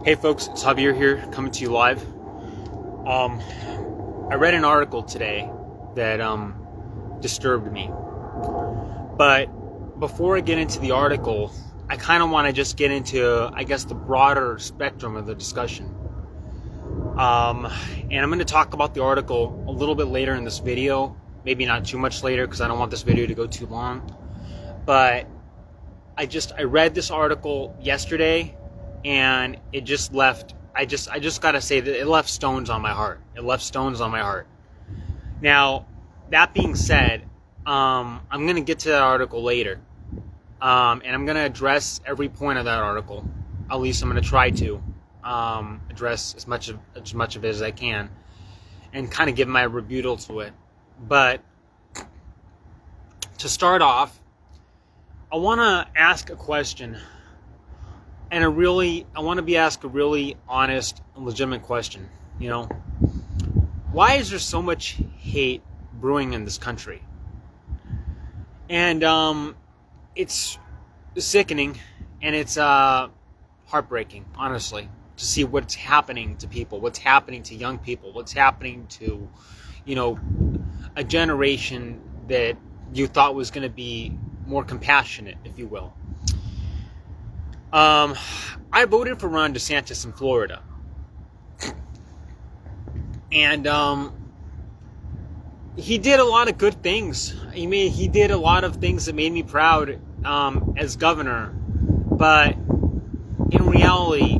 Hey folks, it's Javier here, coming to you live. I read an article today that disturbed me. But before I get into the article, I kind of want to just get into, I guess, the broader spectrum of the discussion. And I'm going to talk about the article a little bit later in this video. Maybe not too much later, because I don't want this video to go too long. But I read this article yesterday, and it just left, I just gotta say that it left stones on my heart. It left stones on my heart. Now, that being said, I'm gonna get to that article later. And I'm gonna address every point of that article. At least I'm gonna try to address as much of it as I can, and kind of give my rebuttal to it. But to start off, I want to ask a question. And I want to ask a really honest and legitimate question. Why is there so much hate brewing in this country? And it's sickening, and it's heartbreaking, honestly, to see what's happening to people, what's happening to young people, what's happening to, a generation that you thought was going to be more compassionate, if you will. I voted for Ron DeSantis in Florida. And he did a lot of good things. He did a lot of things that made me proud as governor. But in reality,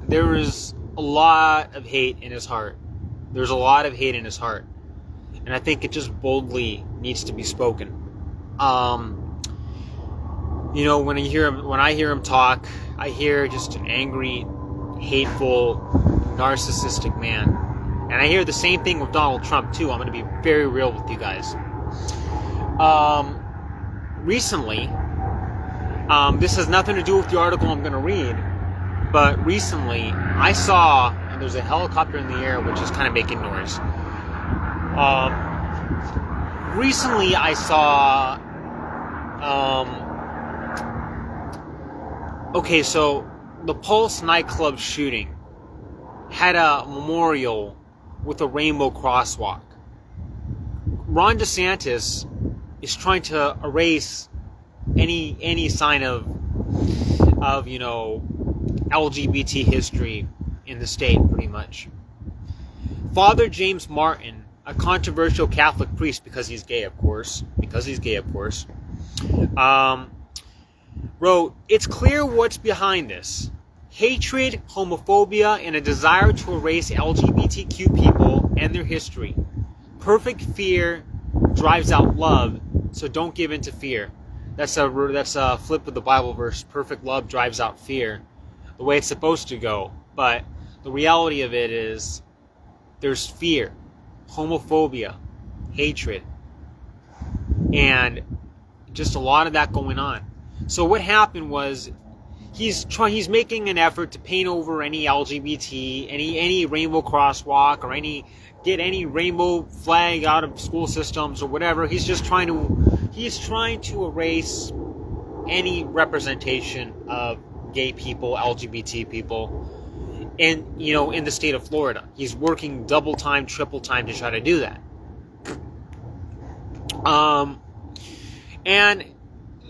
there was a lot of hate in his heart. There's a lot of hate in his heart. And I think it just boldly needs to be spoken. When I hear him talk, I hear just an angry, hateful, narcissistic man. And I hear the same thing with Donald Trump too. I'm going to be very real with you guys. Recently, this has nothing to do with the article I'm going to read, but recently I saw, and there's a helicopter in the air which is kind of making noise. Recently I saw, so the Pulse nightclub shooting had a memorial with a rainbow crosswalk. Ron DeSantis is trying to erase any sign of LGBT history in the state, pretty much. Father James Martin, a controversial Catholic priest, because he's gay, of course, wrote, "It's clear what's behind this. Hatred, homophobia, and a desire to erase LGBTQ people and their history. Perfect fear drives out love, so don't give in to fear." That's a flip of the Bible verse. Perfect love drives out fear, the way it's supposed to go. But the reality of it is there's fear, homophobia, hatred, and just a lot of that going on. So what happened was he's making an effort to paint over any LGBT, any rainbow crosswalk, or get any rainbow flag out of school systems or whatever. He's trying to erase any representation of gay people, LGBT people in the state of Florida. He's working double time, triple time to try to do that. And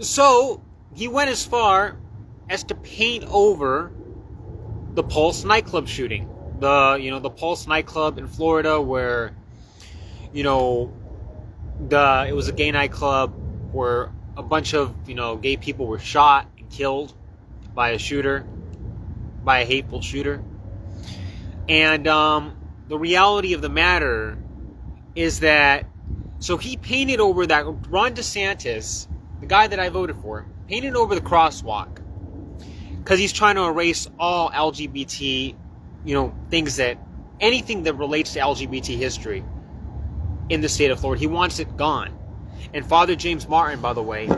so he went as far as to paint over the Pulse nightclub shooting. The Pulse nightclub in Florida, where it was a gay nightclub where a bunch of gay people were shot and killed by a hateful shooter. And the reality of the matter is that, so he painted over that. Ron DeSantis, the guy that I voted for, painted over the crosswalk because he's trying to erase all LGBT, anything that relates to LGBT history in the state of Florida. He wants it gone. And Father James Martin, by the way,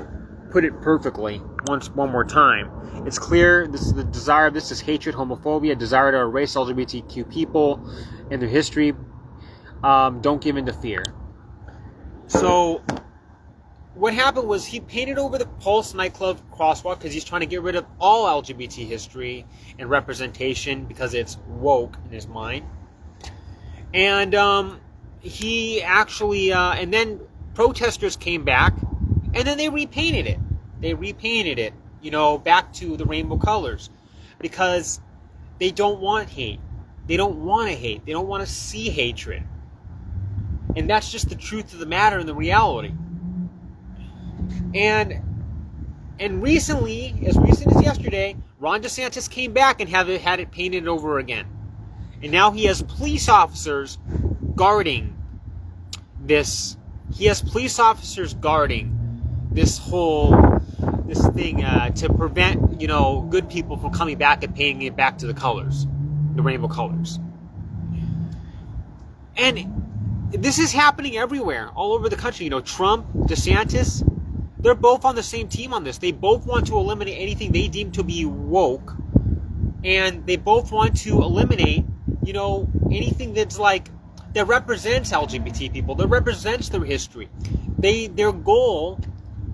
put it perfectly one more time. It's clear this is hatred, homophobia, desire to erase LGBTQ people and their history. Don't give in to fear. So what happened was he painted over the Pulse nightclub crosswalk because he's trying to get rid of all LGBT history and representation because it's woke in his mind. And he actually, and then protesters came back, and then they repainted it. They repainted it, back to the rainbow colors, because they don't want hate. They don't want to hate. They don't want to see hatred. And that's just the truth of the matter and the reality. And recently, as recent as yesterday, Ron DeSantis came back and had it painted over again. And now he has police officers guarding this. He has police officers guarding this thing to prevent, good people from coming back and painting it back to the colors, the rainbow colors. And this is happening everywhere, all over the country. Trump, DeSantis, they're both on the same team on this. They both want to eliminate anything they deem to be woke, and they both want to eliminate, anything that represents LGBT people, that represents their history. Their goal,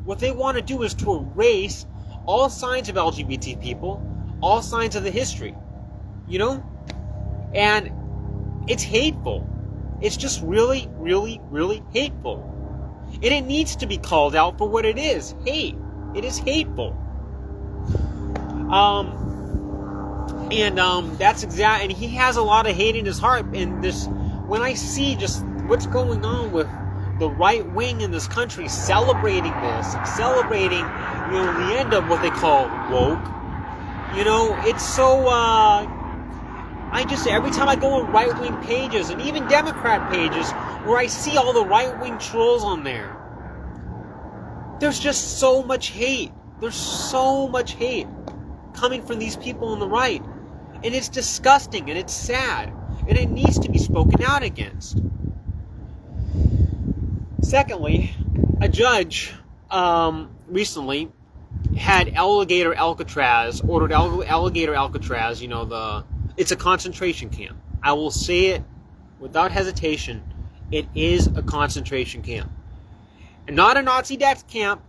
what they want to do is to erase all signs of LGBT people, all signs of the history, and it's hateful. It's just really, really, really hateful. And it needs to be called out for what it is. Hate. It is hateful. That's exact. And he has a lot of hate in his heart. And when I see just what's going on with the right wing in this country celebrating this, celebrating, the end of what they call woke, it's so, every time I go on right-wing pages and even Democrat pages where I see all the right-wing trolls on there, there's just so much hate. There's so much hate coming from these people on the right. And it's disgusting and it's sad. And it needs to be spoken out against. Secondly, a judge recently had Alligator Alcatraz, ordered Alligator Alcatraz, it's a concentration camp. I will say it without hesitation. It is a concentration camp. And not a Nazi death camp.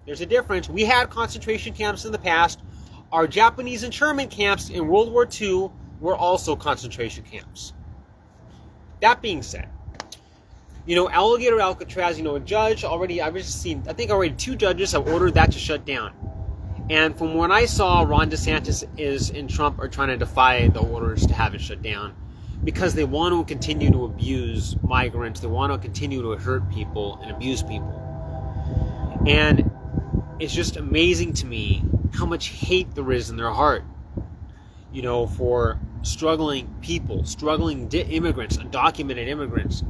There's a difference. We had concentration camps in the past. Our Japanese internment camps in World War II were also concentration camps. That being said, Alligator Alcatraz, a judge already, I think already 2 judges have ordered that to shut down. And from what I saw, Ron DeSantis and Trump are trying to defy the orders to have it shut down because they want to continue to abuse migrants. They want to continue to hurt people and abuse people. And it's just amazing to me how much hate there is in their heart, for struggling people, struggling immigrants, undocumented immigrants.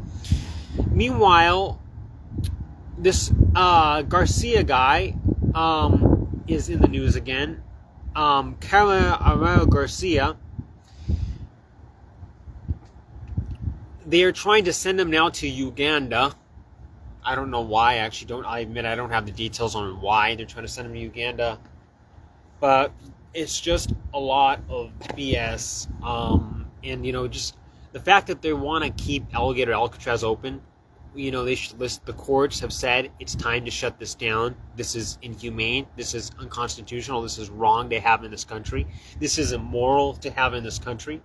Meanwhile, this Garcia guy is in the news again. Carmen Arroyo Garcia. They are trying to send him now to Uganda. I don't know why. I admit I don't have the details on why they're trying to send him to Uganda. But it's just a lot of BS. And, just the fact that they want to keep Alligator Alcatraz open. They should list, the courts have said it's time to shut this down. This is inhumane. This is unconstitutional. This is wrong to have in this country. This is immoral to have in this country.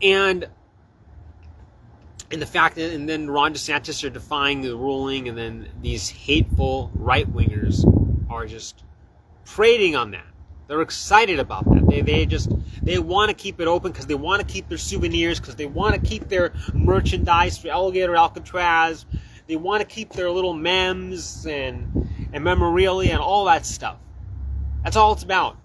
And the fact that, and then Ron DeSantis are defying the ruling, and then these hateful right-wingers are just trading on that. They're excited about that. They want to keep it open because they want to keep their souvenirs, because they want to keep their merchandise for Alligator Alcatraz. They want to keep their little memes and memorabilia and all that stuff. That's all it's about.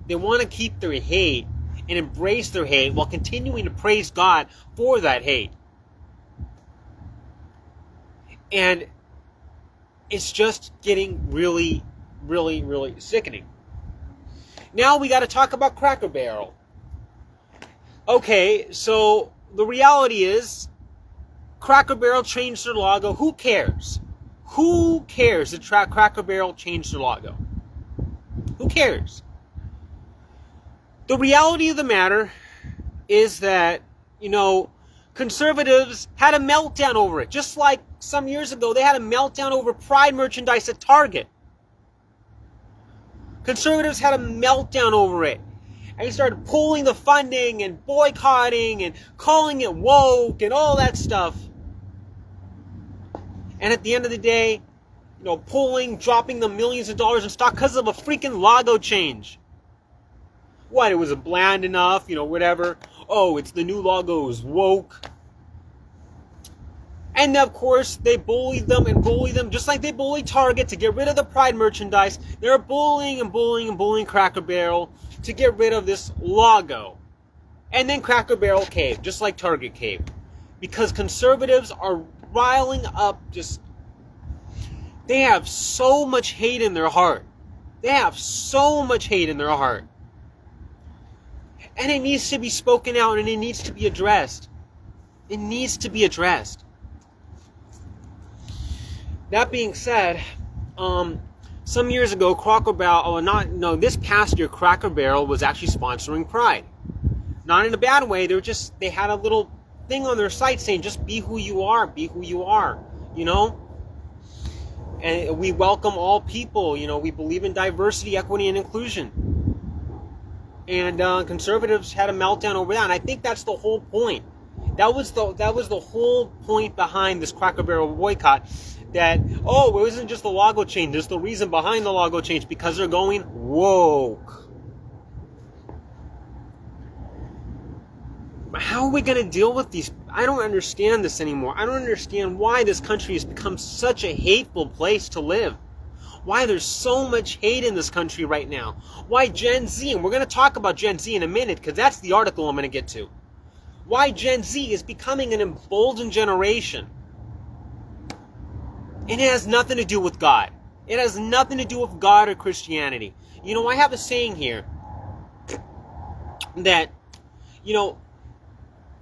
They want to keep their hate and embrace their hate while continuing to praise God for that hate. And it's just getting really, really, really sickening. Now we got to talk about Cracker Barrel. Okay, so the reality is Cracker Barrel changed their logo. Who cares? Who cares that Cracker Barrel changed their logo? Who cares? The reality of the matter is that, Conservatives had a meltdown over it. Just like some years ago, they had a meltdown over Pride merchandise at Target. Conservatives had a meltdown over it. And he started pulling the funding and boycotting and calling it woke and all that stuff. And at the end of the day, dropping the millions of dollars in stock because of a freaking logo change. What, it was bland enough, whatever. Oh, it's the new logos, woke. And of course, they bullied them just like they bullied Target to get rid of the Pride merchandise. They're bullying Cracker Barrel to get rid of this logo. And then Cracker Barrel caved, just like Target caved. Because conservatives are riling up they have so much hate in their heart. They have so much hate in their heart. And it needs to be spoken out and it needs to be addressed. It needs to be addressed. That being said, some years ago, this past year, Cracker Barrel was actually sponsoring Pride. Not in a bad way. They had a little thing on their site saying, just be who you are, And we welcome all people, we believe in diversity, equity, and inclusion. And conservatives had a meltdown over that, and I think that's the whole point. That was the whole point behind this Cracker Barrel boycott. That, it wasn't just the logo change. There's the reason behind the logo change, because they're going woke. How are we going to deal with these? I don't understand this anymore. I don't understand why this country has become such a hateful place to live. Why there's so much hate in this country right now. Why Gen Z, and we're going to talk about Gen Z in a minute, because that's the article I'm going to get to. Why Gen Z is becoming an emboldened generation. And it has nothing to do with God. It has nothing to do with God or Christianity. I have a saying here that,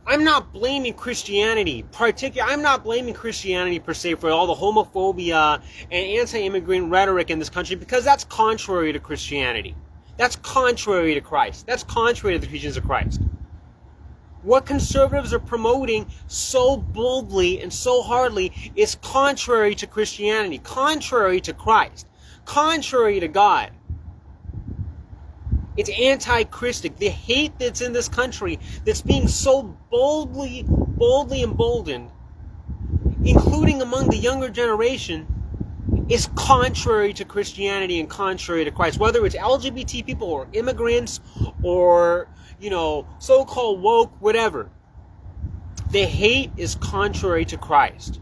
I'm not blaming Christianity, I'm not blaming Christianity per se for all the homophobia and anti-immigrant rhetoric in this country, because that's contrary to Christianity. That's contrary to Christ. That's contrary to the teachings of Christ. What conservatives are promoting so boldly and so hardly is contrary to Christianity, contrary to Christ, contrary to God. It's anti-Christic. The hate that's in this country that's being so boldly emboldened, including among the younger generation, is contrary to Christianity and contrary to Christ. Whether it's LGBT people or immigrants or, so-called woke, whatever. The hate is contrary to Christ.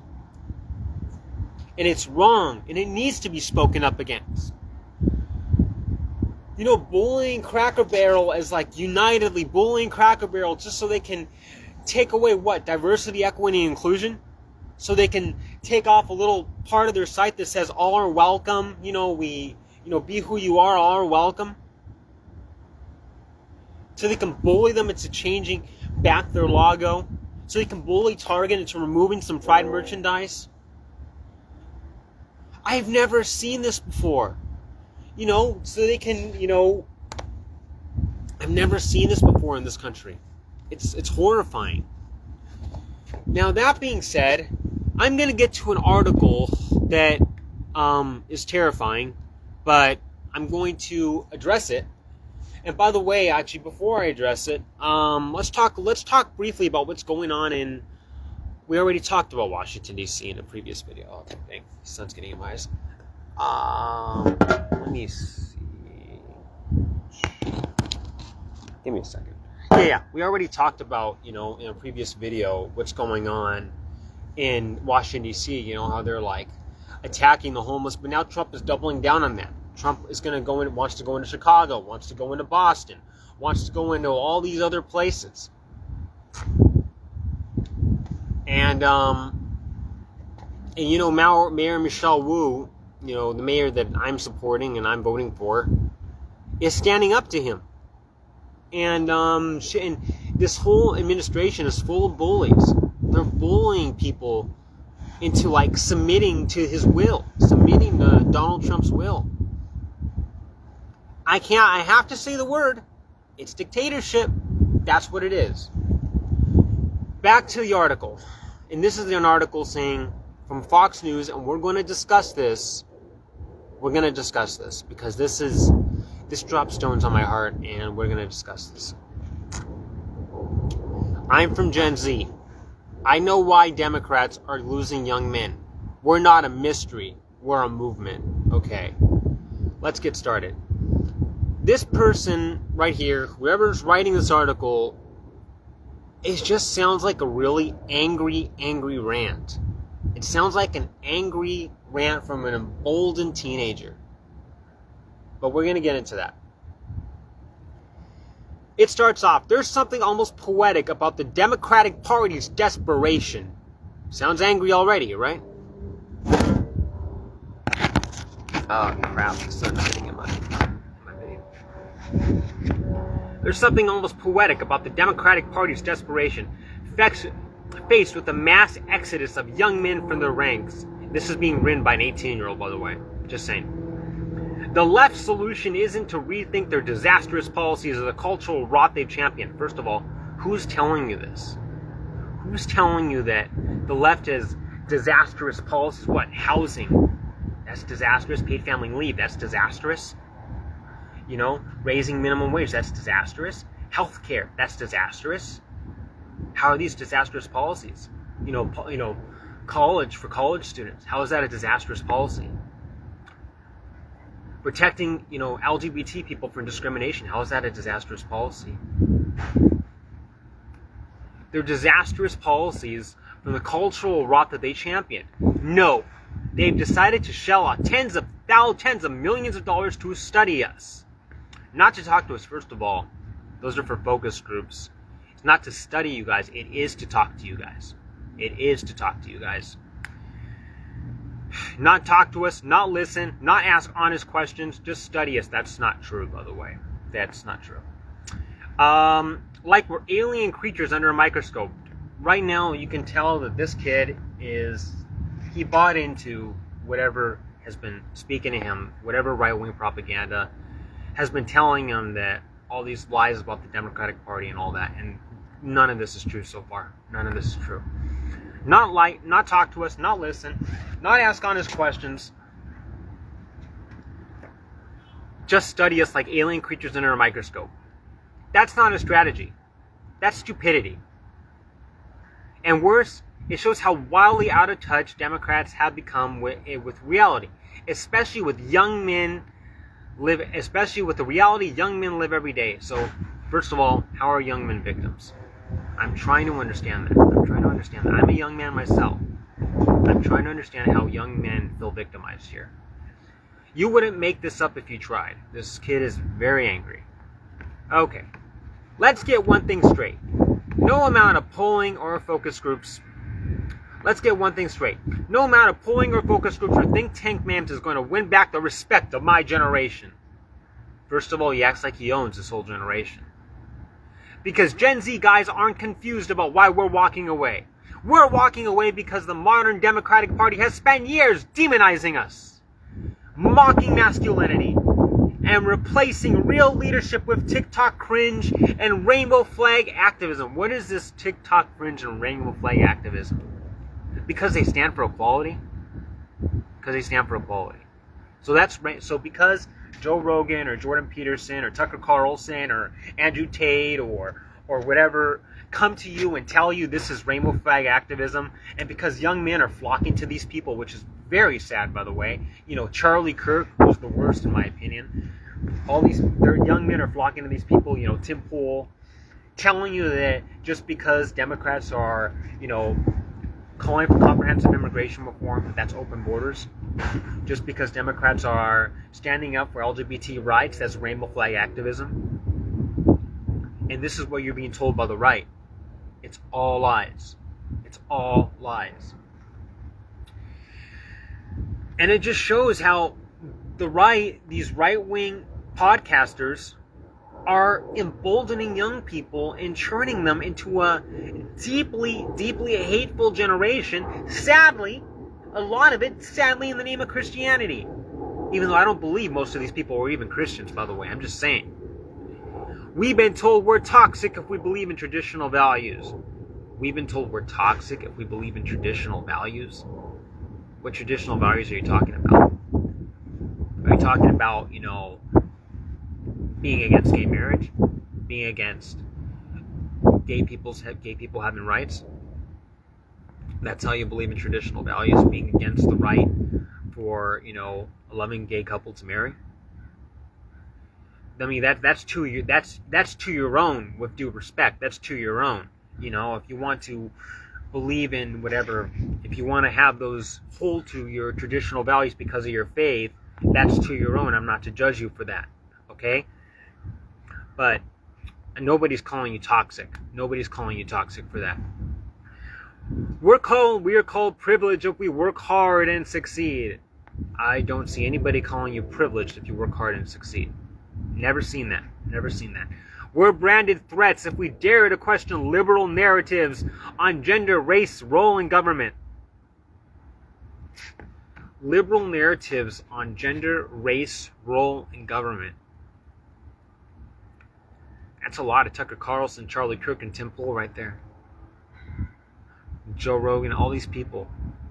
And it's wrong, and it needs to be spoken up against. Bullying Cracker Barrel as unitedly bullying Cracker Barrel just so they can take away diversity, equity, and inclusion? So they can take off a little part of their site that says all are welcome, be who you are, all are welcome. So they can bully them into changing back their logo. So they can bully Target into removing some Pride merchandise. I've never seen this before. So they can, I've never seen this before in this country. It's horrifying. Now, that being said, I'm going to get to an article that is terrifying, but I'm going to address it. And by the way, actually, before I address it, let's talk briefly about what's going on we already talked about Washington, D.C. in a previous video. Oh, dang, the sun's getting in my eyes. Let me see. Give me a second. Yeah. We already talked about, in a previous video, what's going on in Washington, D.C., how they're attacking the homeless, but now Trump is doubling down on that. Trump is going to wants to go into Chicago, wants to go into Boston, wants to go into all these other places. And Mayor Michelle Wu, the mayor that I'm supporting and I'm voting for, is standing up to him. And this whole administration is full of bullies. They're bullying people into submitting to his will, submitting to Donald Trump's will. I have to say the word. It's dictatorship. That's what it is. back to the article. And this is an article saying from Fox News, and we're going to discuss this. We're going to discuss this because this drops stones on my heart, and we're going to discuss this. I'm from Gen Z. I know why Democrats are losing young men. We're not a mystery. We're a movement. Okay. Let's get started. This person right here, whoever's writing this article, it just sounds like a really angry rant. It sounds like an angry rant from an emboldened teenager. But we're going to get into that. It starts off, there's something almost poetic about the Democratic Party's desperation. Sounds angry already, right? Oh crap, the sun's hitting in my video. There's something almost poetic about the Democratic Party's desperation, faced with the mass exodus of young men from their ranks. This is being written by an 18-year-old, by the way. Just saying. The left's solution isn't to rethink their disastrous policies or the cultural rot they've championed. First of all, who's telling you this? Who's telling you that the left has disastrous policies? What? Housing. That's disastrous. Paid family leave. That's disastrous. You know, raising minimum wage. That's disastrous. Healthcare. That's disastrous. How are these disastrous policies? You know, college for college students. How is that a disastrous policy? Protecting, LGBT people from discrimination. How is that a disastrous policy? They're disastrous policies from the cultural rot that they champion. No, they've decided to shell out tens of millions of dollars to study us. Not to talk to us, first of all. Those are for focus groups. It's not to study you guys. It is to talk to you guys. It is to talk to you guys. Not talk to us, not listen, not ask honest questions, just study us. That's not true, by the way. That's not true. Like we're alien creatures under a microscope. Right now, you can tell that this kid he bought into whatever has been speaking to him, whatever right-wing propaganda has been telling him that all these lies about the Democratic Party and all that, and none of this is true so far. None of this is true. Not talk to us, not listen, not ask honest questions. Just study us like alien creatures under a microscope. That's not a strategy. That's stupidity. And worse, it shows how wildly out of touch Democrats have become with reality, especially with the reality young men live every day. So, first of all, how are young men victims? I'm trying to understand that. I'm a young man myself. I'm trying to understand how young men feel victimized here. You wouldn't make this up if you tried. This kid is very angry. Okay. Let's get one thing straight. No amount of polling or focus groups. Let's get one thing straight. No amount of polling or focus groups or think tank memes is going to win back the respect of my generation. First of all, he acts like he owns this whole generation. Because Gen Z guys aren't confused about why we're walking away. We're walking away because the modern Democratic Party has spent years demonizing us, mocking masculinity, and replacing real leadership with TikTok cringe and rainbow flag activism. What is this TikTok cringe and rainbow flag activism? Because they stand for equality? Because they stand for equality. So because Joe Rogan or Jordan Peterson or Tucker Carlson or Andrew Tate or whatever come to you and tell you this is rainbow flag activism, and because young men are flocking to these people, which is very sad, by the way. Charlie Kirk was the worst in my opinion. Their young men are flocking to these people, Tim Pool, telling you that just because Democrats are, calling for comprehensive immigration reform, that's open borders. Just because Democrats are standing up for LGBT rights, that's rainbow flag activism. And this is what you're being told by the right. It's all lies. It's all lies. And it just shows how the right, these right-wing podcasters, are emboldening young people and turning them into a deeply, deeply hateful generation. Sadly, a lot of it, in the name of Christianity. Even though I don't believe most of these people are even Christians, by the way. I'm just saying. We've been told we're toxic if we believe in traditional values. we've been told we're toxic if we believe in traditional values. What traditional values are you talking about? Are you talking about, being against gay marriage? Being against gay people having rights? That's how you believe in traditional values, being against the right for, a loving gay couple to marry? I mean, that's to your own, with due respect. That's to your own. If you want to believe in whatever, if you want to have those hold to your traditional values because of your faith, that's to your own. I'm not to judge you for that, okay? But nobody's calling you toxic. Nobody's calling you toxic for that. We are called privileged if we work hard and succeed. I don't see anybody calling you privileged if you work hard and succeed. Never seen that. Never seen that. We're branded threats if we dare to question liberal narratives on gender, race, role, and government. Liberal narratives on gender, race, role, and government. That's a lot of Tucker Carlson, Charlie Kirk, and Tim Pool right there. Joe Rogan, all these people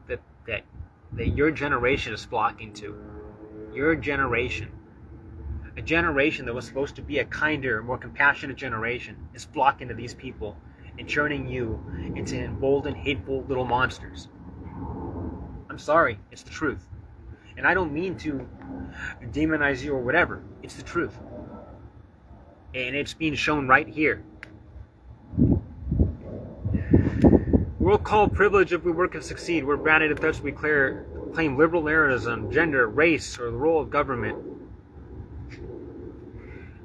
that your generation is flocking to. Your generation. A generation that was supposed to be a kinder, more compassionate generation is flocking to these people and turning you into emboldened, hateful little monsters. I'm sorry, it's the truth. And I don't mean to demonize you or whatever. It's the truth. And it's being shown right here. We're called privileged if we work and succeed. We're branded if thus we claim liberal narratives on gender, race, or the role of government.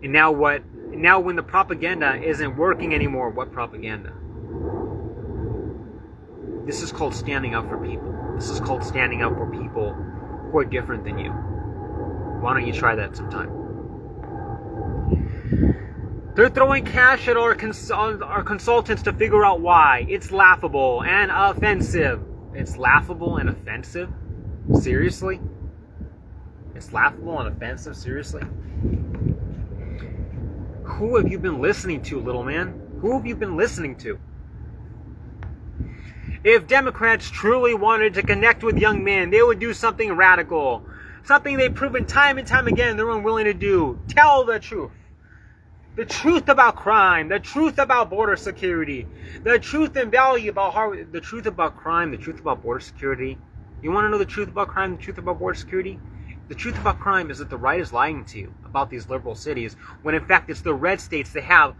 And now what? Now when the propaganda isn't working anymore, what propaganda? This is called standing up for people. This is called standing up for people who are different than you. Why don't you try that sometime? They're throwing cash at our consultants to figure out why. It's laughable and offensive. It's laughable and offensive? Seriously? It's laughable and offensive? Seriously? Who have you been listening to, little man? Who have you been listening to? If Democrats truly wanted to connect with young men, they would do something radical. Something they've proven time and time again they're unwilling to do. Tell the truth. The truth about crime, the truth about border security, the truth and value about the truth about crime, the truth about border security. You want to know the truth about crime, the truth about border security? The truth about crime is that the right is lying to you about these liberal cities, when in fact it's the red states that have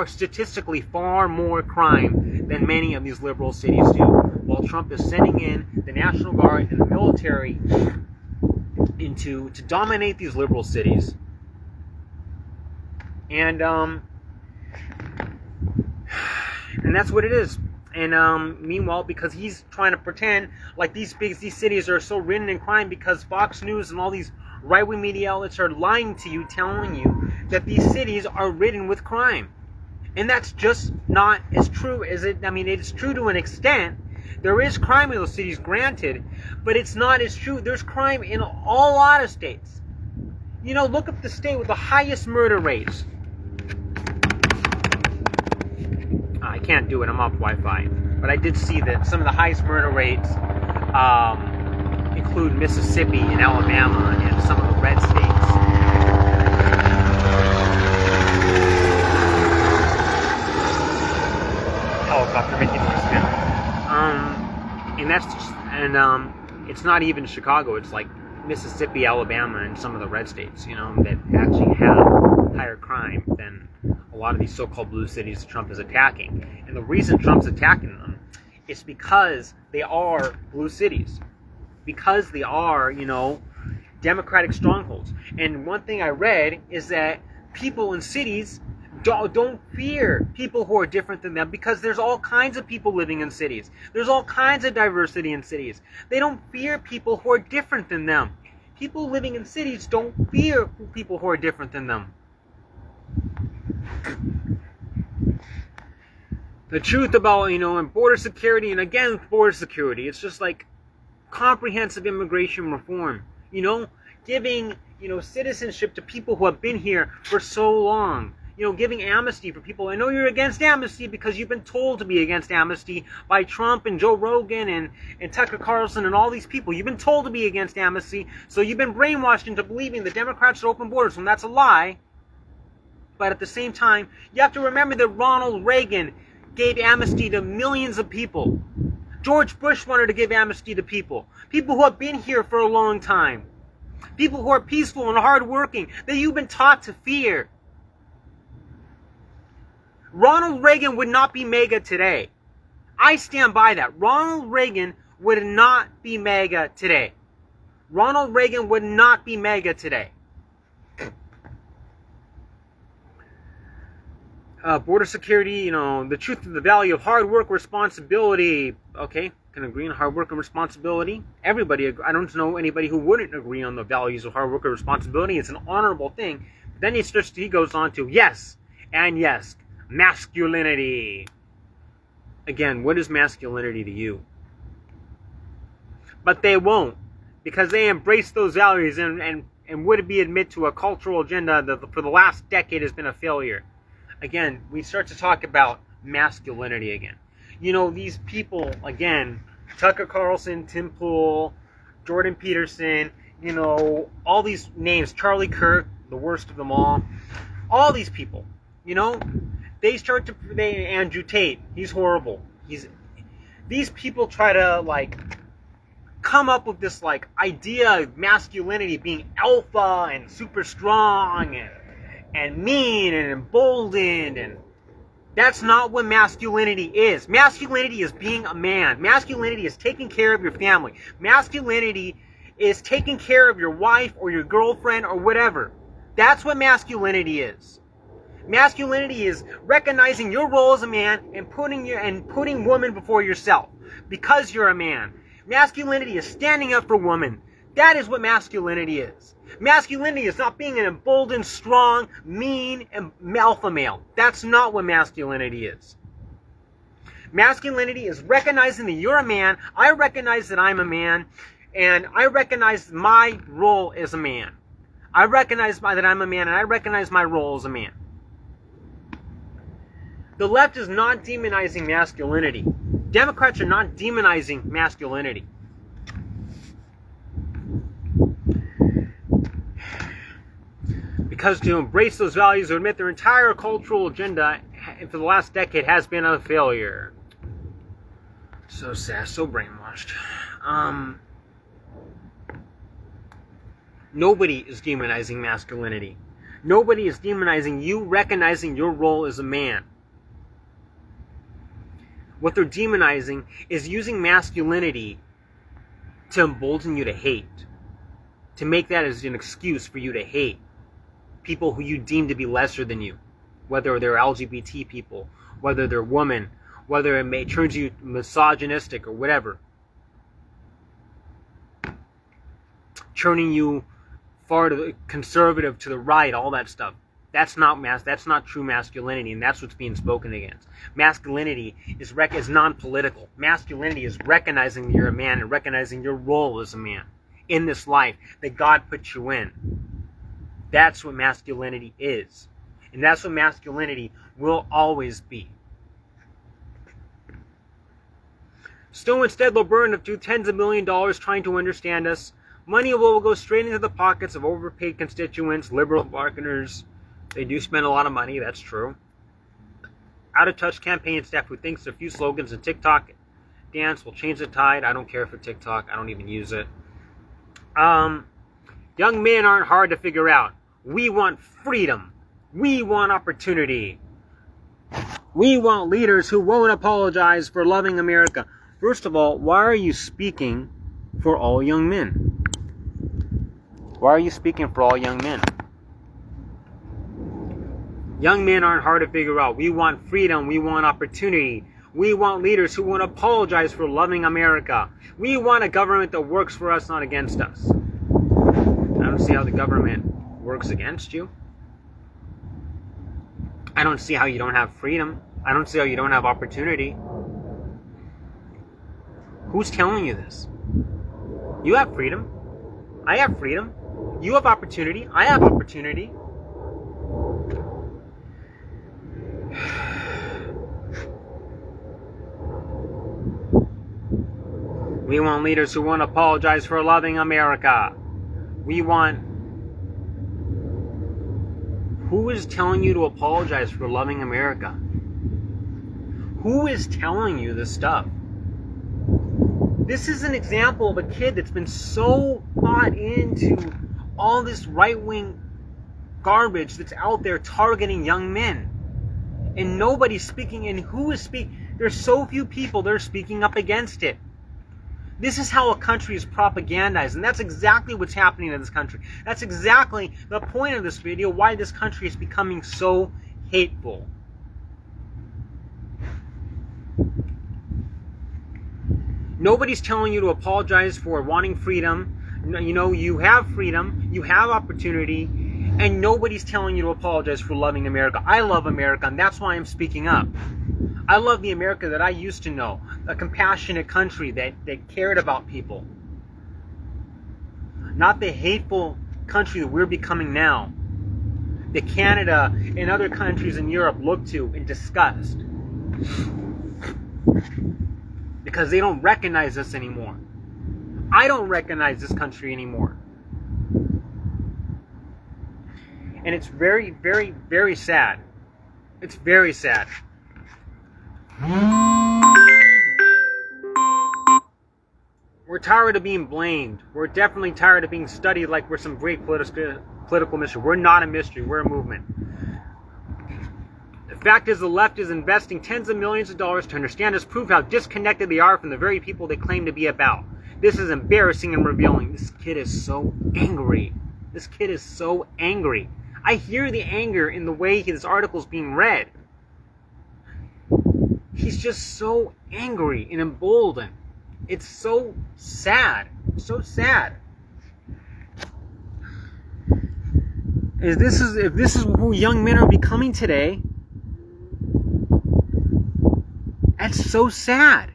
statistically far more crime than many of these liberal cities do. While Trump is sending in the National Guard and the military to dominate these liberal cities. And that's what it is. And meanwhile, because he's trying to pretend like these cities are so ridden in crime because Fox News and all these right-wing media outlets are lying to you, telling you that these cities are ridden with crime. And that's just not as true as it. I mean, it's true to an extent. There is crime in those cities, granted, but it's not as true. There's crime in a lot of states. Look up the state with the highest murder rates. I can't do it. I'm off Wi-Fi. But I did see that some of the highest murder rates include Mississippi and Alabama and some of the red states. Helicopter making noise now. It's not even Chicago. It's like Mississippi, Alabama, and some of the red states, that actually have higher crime than a lot of these so-called blue cities that Trump is attacking. And the reason Trump's attacking them is because they are blue cities. Because they are, democratic strongholds. And one thing I read is that people in cities don't fear people who are different than them, because there's all kinds of people living in cities. There's all kinds of diversity in cities. They don't fear people who are different than them. People living in cities don't fear people who are different than them. The truth about, and border security, and again, border security, it's just like comprehensive immigration reform, giving, citizenship to people who have been here for so long. giving amnesty for people. I know you're against amnesty because you've been told to be against amnesty by Trump and Joe Rogan and Tucker Carlson and all these people. You've been told to be against amnesty, so you've been brainwashed into believing the Democrats should open borders, when that's a lie. But at the same time, you have to remember that Ronald Reagan gave amnesty to millions of people. George Bush wanted to give amnesty to people who have been here for a long time, people who are peaceful and hardworking, that you've been taught to fear. Ronald Reagan would not be MAGA today. I stand by that. Ronald Reagan would not be MAGA today. Ronald Reagan would not be MAGA today. Border security, the truth of the value of hard work, responsibility. Okay, can agree on hard work and responsibility. Everybody, I don't know anybody who wouldn't agree on the values of hard work and responsibility. It's an honorable thing. But then he goes on to yes, masculinity. Again, what is masculinity to you? But they won't, because they embrace those values and would be admit to a cultural agenda that for the last decade has been a failure. Again, we start to talk about masculinity again. These people, again, Tucker Carlson, Tim Pool, Jordan Peterson, all these names, Charlie Kirk, the worst of them all these people, they start to, Andrew Tate, he's horrible. These people try to, come up with this, idea of masculinity being alpha and super strong and mean and emboldened, and that's not what masculinity is. Masculinity is being a man. Masculinity is taking care of your family. Masculinity is taking care of your wife or your girlfriend or whatever. That's what masculinity is. Masculinity is recognizing your role as a man and putting woman before yourself because you're a man. Masculinity is standing up for women. That is what masculinity is. Masculinity is not being an emboldened, strong, mean, and alpha male. That's not what masculinity is. Masculinity is recognizing that you're a man. I recognize that I'm a man, and I recognize my role as a man. I recognize that I'm a man, and I recognize my role as a man. The left is not demonizing masculinity. Democrats are not demonizing masculinity. Because to embrace those values or admit their entire cultural agenda for the last decade has been a failure. So sad, so brainwashed. Nobody is demonizing masculinity. Nobody is demonizing you recognizing your role as a man. What they're demonizing is using masculinity to embolden you to hate. To make that as an excuse for you to hate people who you deem to be lesser than you, whether they're LGBT people, whether they're women, whether it may turn you misogynistic or whatever, turning you far to the conservative to the right, all that stuff. That's not true masculinity, and that's what's being spoken against. Masculinity is non-political. Masculinity is recognizing that you're a man and recognizing your role as a man in this life that God put you in. That's what masculinity is. And that's what masculinity will always be. Still, instead, they'll burn a few tens of $millions trying to understand us. Money will go straight into the pockets of overpaid constituents, liberal marketers. They do spend a lot of money, that's true. Out-of-touch campaign staff who thinks a few slogans and TikTok dance will change the tide. I don't care for TikTok. I don't even use it. Young men aren't hard to figure out. We want freedom. We want opportunity. We want leaders who won't apologize for loving America. First of all, why are you speaking for all young men? Why are you speaking for all young men? Young men aren't hard to figure out. We want freedom. We want opportunity. We want leaders who won't apologize for loving America. We want a government that works for us, not against us. I don't see how the government works against you. I don't see how you don't have freedom. I don't see how you don't have opportunity. Who's telling you this? You have freedom. I have freedom. You have opportunity. I have opportunity. We want leaders who won't apologize for loving America. We want... Who is telling you to apologize for loving America? Who is telling you this stuff? This is an example of a kid that's been so bought into all this right-wing garbage that's out there targeting young men. And nobody's speaking, and who is speaking? There's so few people that are speaking up against it. This is how a country is propagandized, and that's exactly what's happening in this country. That's exactly the point of this video, why this country is becoming so hateful. Nobody's telling you to apologize for wanting freedom. You know, you have freedom, you have opportunity, and nobody's telling you to apologize for loving America. I love America, and that's why I'm speaking up. I love the America that I used to know, a compassionate country that cared about people. Not the hateful country that we're becoming now, that Canada and other countries in Europe look to in disgust. Because they don't recognize us anymore. I don't recognize this country anymore. And it's very, very, very sad. It's very sad. We're tired of being blamed. We're definitely tired of being studied like we're some great political mystery. We're not a mystery. We're a movement. The fact is, the left is investing tens of millions of dollars to understand us, prove how disconnected they are from the very people they claim to be about. This is embarrassing and revealing. This kid is so angry. This kid is so angry. I hear the anger in the way his article is being read. He's just so angry and emboldened. It's so sad. So sad. If this is who young men are becoming today, that's so sad.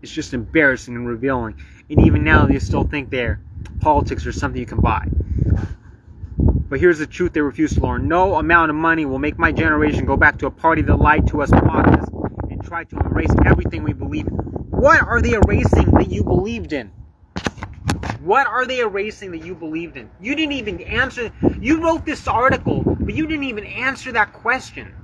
It's just embarrassing and revealing. And even now, they still think politics are something you can buy. But here's the truth they refuse to learn. No amount of money will make my generation go back to a party that lied to us, mocked us, and tried to erase everything we believed in. What are they erasing that you believed in? What are they erasing that you believed in? You didn't even answer. You wrote this article, but you didn't even answer that question.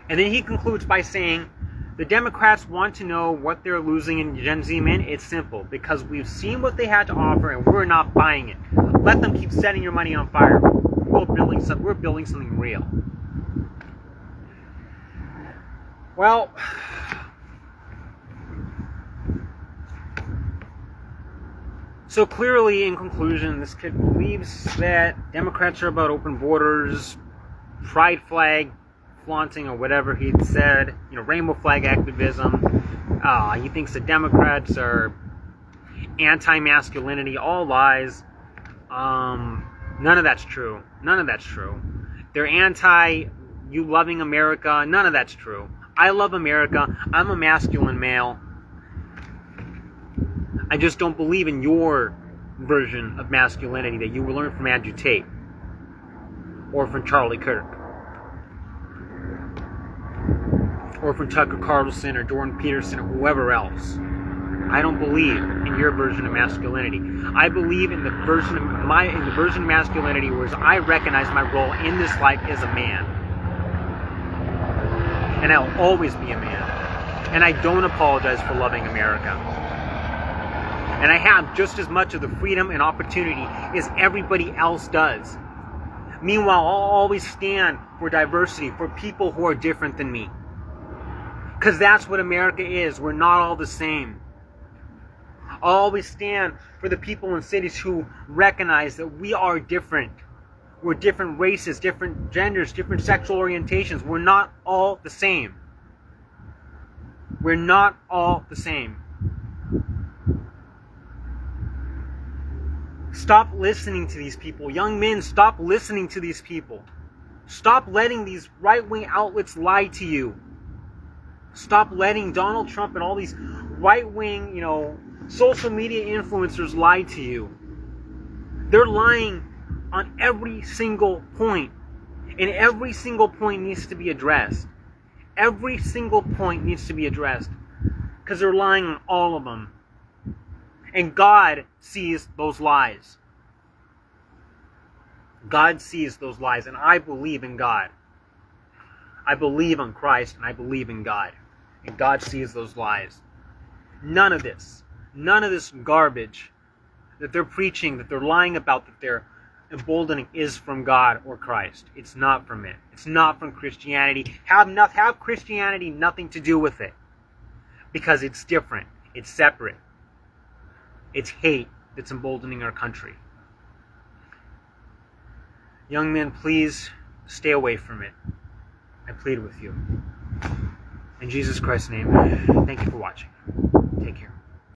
And then he concludes by saying, the Democrats want to know what they're losing in Gen Z men. It's simple, because we've seen what they had to offer and we're not buying it. Let them keep setting your money on fire. We're building something real. Well, so clearly, in conclusion, this kid believes that Democrats are about open borders, pride flag flaunting, or whatever he said, rainbow flag activism. He thinks the Democrats are anti-masculinity, all lies. None of that's true. None of that's true. They're anti-you loving America. None of that's true. I love America. I'm a masculine male. I just don't believe in your version of masculinity that you will learn from Andrew Tate or from Charlie Kirk or from Tucker Carlson or Jordan Peterson or whoever else. I don't believe in your version of masculinity. I believe in the version of masculinity where I recognize my role in this life as a man. And I'll always be a man. And I don't apologize for loving America. And I have just as much of the freedom and opportunity as everybody else does. Meanwhile, I'll always stand for diversity, for people who are different than me. Because that's what America is. We're not all the same. I'll always stand for the people in cities who recognize that we are different. We're different races, different genders, different sexual orientations. We're not all the same. We're not all the same. Stop listening to these people. Young men, stop listening to these people. Stop letting these right-wing outlets lie to you. Stop letting Donald Trump and all these right-wing, social media influencers lie to you. They're lying on every single point. And every single point needs to be addressed. Every single point needs to be addressed. Because they're lying on all of them. And God sees those lies. God sees those lies. And I believe in God. I believe on Christ and I believe in God. And God sees those lies. None of this garbage that they're preaching, that they're lying about, that they're emboldening is from God or Christ. It's not from it. It's not from Christianity. Have Christianity nothing to do with it. Because it's different. It's separate. It's hate that's emboldening our country. Young men, please stay away from it. I plead with you. In Jesus Christ's name, thank you for watching. Take care.